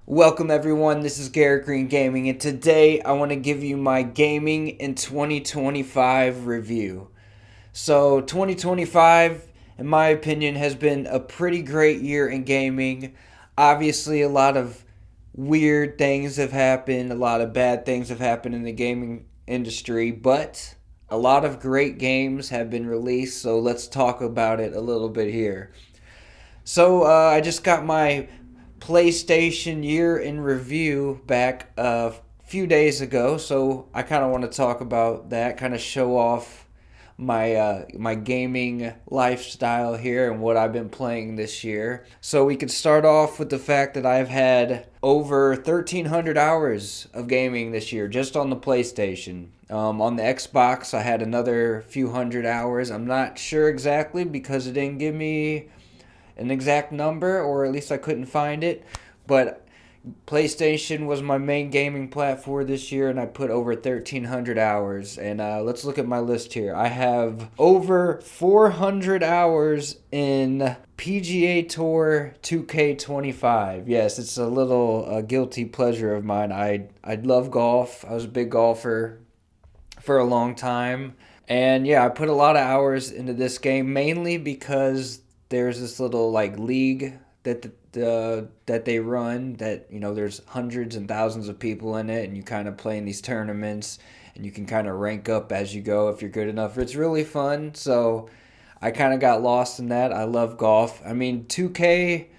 Welcome everyone, this is Garrett Green Gaming, and today I want to give you my gaming in 2025 review. So 2025, in my opinion, has been a pretty great year in gaming. Obviously, a lot of weird things have happened, a lot of bad things have happened in the gaming industry, but a lot of great games have been released, so let's talk about it a little bit here. I just got my PlayStation year in review back a few days ago, so I kind of want to talk about that, kind of show off my gaming lifestyle here and what I've been playing this year. So we could start off with the fact that I've had over 1,300 hours of gaming this year just on the PlayStation. On the Xbox, I had another few hundred hours. I'm not sure exactly because it didn't give me an exact number, or at least I couldn't find it. But PlayStation was my main gaming platform this year, and I put over 1,300 hours. And let's look at my list here. I have over 400 hours in PGA Tour 2K25. Yes, it's a little guilty pleasure of mine. I love golf. I was a big golfer for a long time. And yeah, I put a lot of hours into this game mainly because there's this little like league that they run that there's hundreds and thousands of people in it, and you kind of play in these tournaments, and you can kind of rank up as you go if you're good enough. It's really fun. So I kind of got lost in that. I love golf. I mean, 2K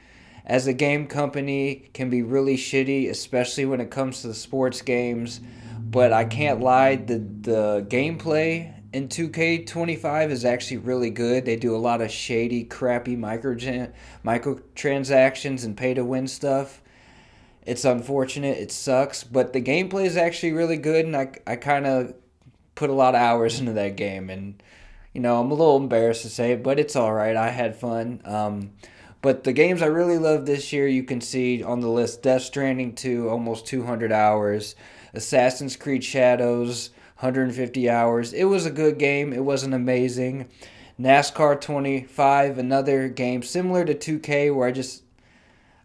as a game company can be really shitty, especially when it comes to the sports games. But I can't lie, the gameplay in 2K25 is actually really good. They do a lot of shady, crappy microtransactions and pay to win stuff. It's unfortunate, it sucks, but the gameplay is actually really good, and I kind of put a lot of hours into that game. And I'm a little embarrassed to say it, but it's all right. I had fun. But the games I really loved this year, you can see on the list: Death Stranding 2, almost 200 hours; Assassin's Creed Shadows, 150 hours. It was a good game. It wasn't amazing. NASCAR 25, another game similar to 2K, where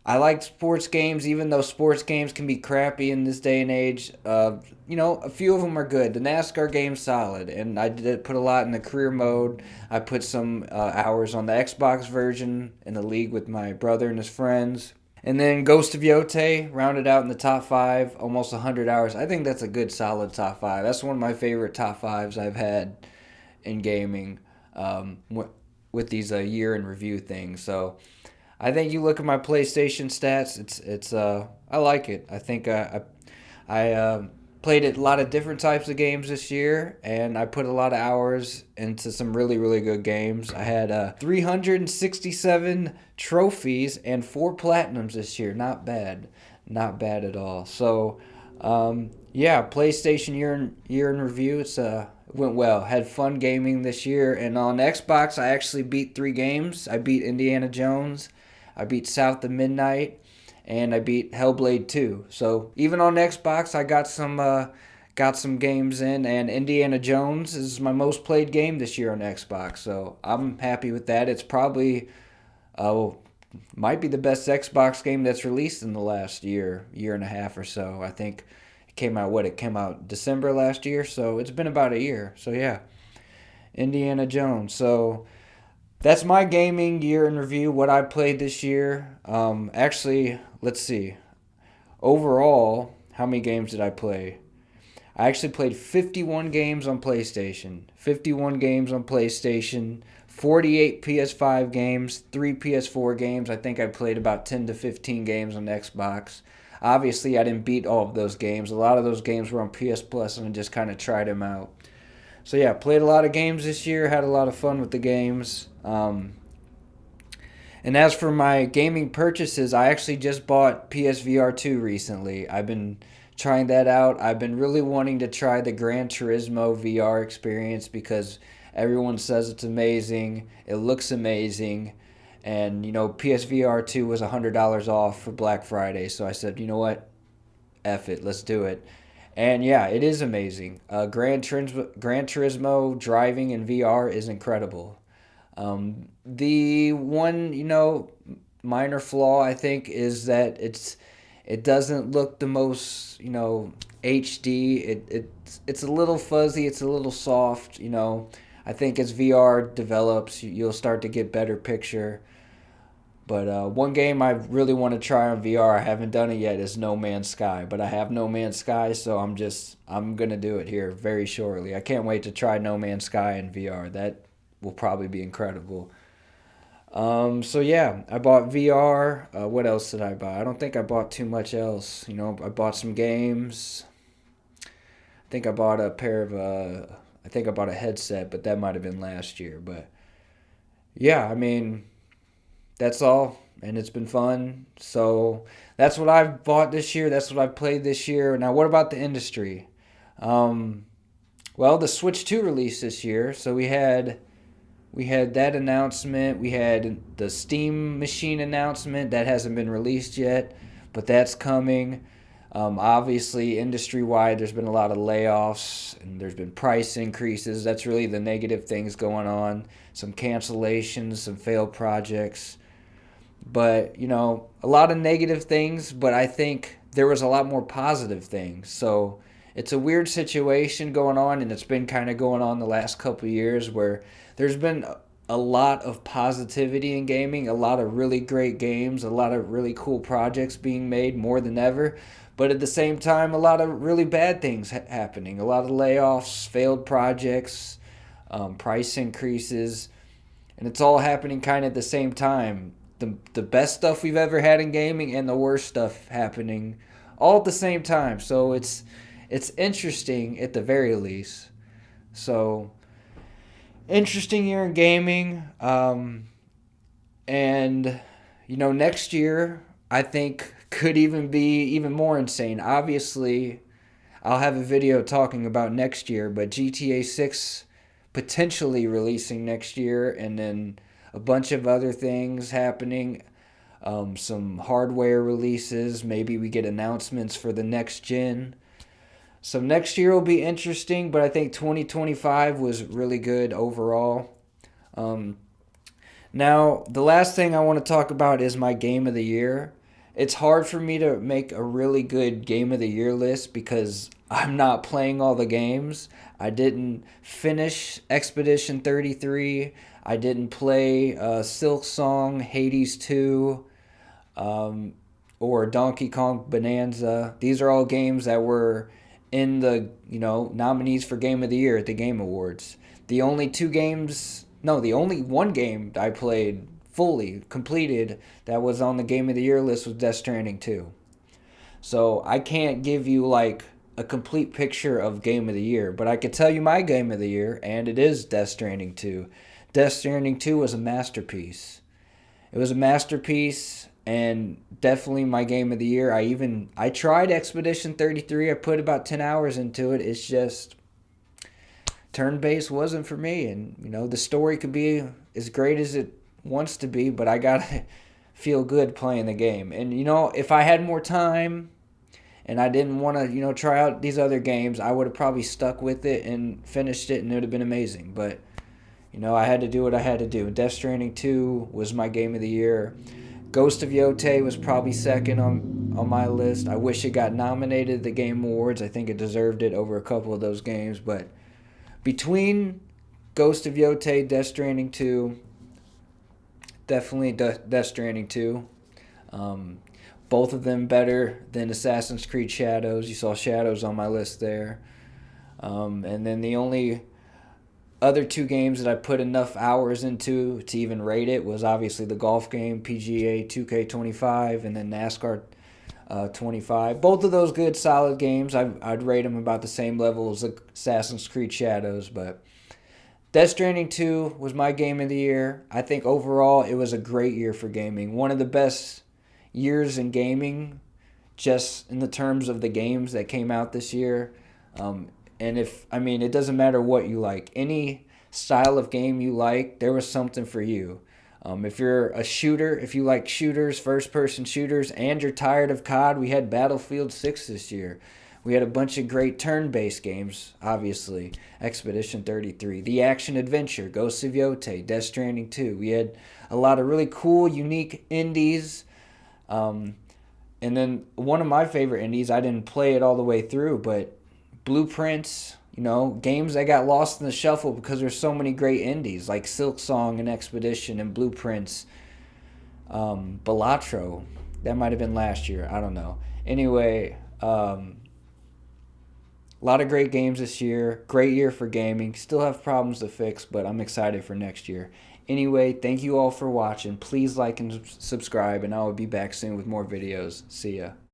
I like sports games, even though sports games can be crappy in this day and age. A few of them are good. The NASCAR game's solid, and I did put a lot in the career mode. I put some hours on the Xbox version in the league with my brother and his friends. And then Ghost of Yote rounded out in the top five, almost 100 hours. I think that's a good, solid top five. That's one of my favorite top fives I've had in gaming with these year in review things. So I think you look at my PlayStation stats. It's I like it. I think I played a lot of different types of games this year, and I put a lot of hours into some really really good games. I had 367 trophies and 4 platinums this year. Not bad at all. So yeah, PlayStation year in review. It went well. Had fun gaming this year, and on Xbox I actually beat 3 games. I beat Indiana Jones, I beat South of Midnight, and I beat Hellblade 2. So even on Xbox, I got some games in, and Indiana Jones is my most played game this year on Xbox. So I'm happy with that. It's probably uh, might be the best Xbox game that's released in the last year and a half or so. I think it came out December last year, so it's been about a year. So yeah, Indiana Jones. So that's my gaming year in review. What I played this year. Actually, let's see. Overall, how many games did I play? I actually played 51 games on PlayStation. 51 games on PlayStation. 48 PS5 games, 3 PS4 games. I think I played about 10 to 15 games on Xbox. Obviously, I didn't beat all of those games. A lot of those games were on PS Plus, and I just kind of tried them out. So yeah, played a lot of games this year. Had a lot of fun with the games. And as for my gaming purchases, I actually just bought PSVR 2 recently. I've been trying that out. I've been really wanting to try the Gran Turismo VR experience because everyone says it's amazing. It looks amazing. And, PSVR 2 was $100 off for Black Friday. So I said, you know what? F it. Let's do it. And yeah, it is amazing. Gran Turismo driving in VR is incredible. The one, minor flaw I think is that It doesn't look the most, HD. It's a little fuzzy. It's a little soft. I think as VR develops, you'll start to get better picture. But one game I really want to try on VR, I haven't done it yet, is No Man's Sky. But I have No Man's Sky, so I'm gonna do it here very shortly. I can't wait to try No Man's Sky in VR. That will probably be incredible. So yeah, I bought VR. What else did I buy? I don't think I bought too much else. I bought some games. I think I bought a pair of I think I bought a headset, but that might have been last year. But yeah, I mean, that's all, and it's been fun. So that's what I've bought this year. That's what I've played this year. Now, what about the industry? Um, well, the Switch 2 released this year, so we had that announcement. We had the Steam Machine announcement that hasn't been released yet, but that's coming. Obviously, industry wide, there's been a lot of layoffs and there's been price increases. That's really the negative things going on. Some cancellations, some failed projects. But, a lot of negative things, but I think there was a lot more positive things. So it's a weird situation going on, and it's been kind of going on the last couple of years where there's been a lot of positivity in gaming, a lot of really great games, a lot of really cool projects being made more than ever. But at the same time, a lot of really bad things happening, a lot of layoffs, failed projects, price increases, and it's all happening kind of at the same time. The best stuff we've ever had in gaming and the worst stuff happening all at the same time. So it's interesting at the very least. So interesting year in gaming. And next year I think could even be even more insane. Obviously, I'll have a video talking about next year, but GTA 6 potentially releasing next year, and then a bunch of other things happening. Some hardware releases. Maybe we get announcements for the next gen. So next year will be interesting, but I think 2025 was really good overall. Um, Now, the last thing I want to talk about is my game of the year. It's hard for me to make a really good game of the year list because I'm not playing all the games. I didn't finish Expedition 33. I didn't play Silk Song, Hades 2, um, or Donkey Kong Bonanza. These are all games that were in the nominees for Game of the Year at the Game Awards. The only two games, no, the only one game I played fully completed that was on the Game of the Year list was Death Stranding 2. So I can't give you like a complete picture of Game of the Year, but I could tell you my Game of the Year, and it is Death Stranding 2. Death Stranding 2 was a masterpiece. It was a masterpiece and definitely my game of the year. I tried Expedition 33. I put about 10 hours into it. It's just turn-based wasn't for me, and the story could be as great as it wants to be, but I got to feel good playing the game. And if I had more time and I didn't want to, try out these other games, I would have probably stuck with it and finished it, and it would have been amazing. But I had to do what I had to do. Death Stranding 2 was my game of the year. Ghost of Yotei was probably second on my list. I wish it got nominated at the Game Awards. I think it deserved it over a couple of those games. But between Ghost of Yotei, Death Stranding 2, definitely Death Stranding 2. Both of them better than Assassin's Creed Shadows. You saw Shadows on my list there. And then the only other two games that I put enough hours into to even rate it was obviously the golf game, PGA 2K25, and then NASCAR 25. Both of those good, solid games. I'd rate them about the same level as Assassin's Creed Shadows, but Death Stranding 2 was my game of the year. I think overall it was a great year for gaming. One of the best years in gaming, just in the terms of the games that came out this year. And it doesn't matter what you like. Any style of game you like, there was something for you. If you're a shooter, if you like shooters, first-person shooters, and you're tired of COD, we had Battlefield 6 this year. We had a bunch of great turn-based games, obviously. Expedition 33, The Action Adventure, Ghost of Yotei, Death Stranding 2. We had a lot of really cool, unique indies. And then one of my favorite indies, I didn't play it all the way through, but Blueprints, games that got lost in the shuffle because there's so many great indies like Silksong and Expedition and Blueprints. Balatro, that might have been last year. I don't know. Anyway, a lot of great games this year. Great year for gaming. Still have problems to fix, but I'm excited for next year. Anyway, thank you all for watching. Please like and subscribe, and I will be back soon with more videos. See ya.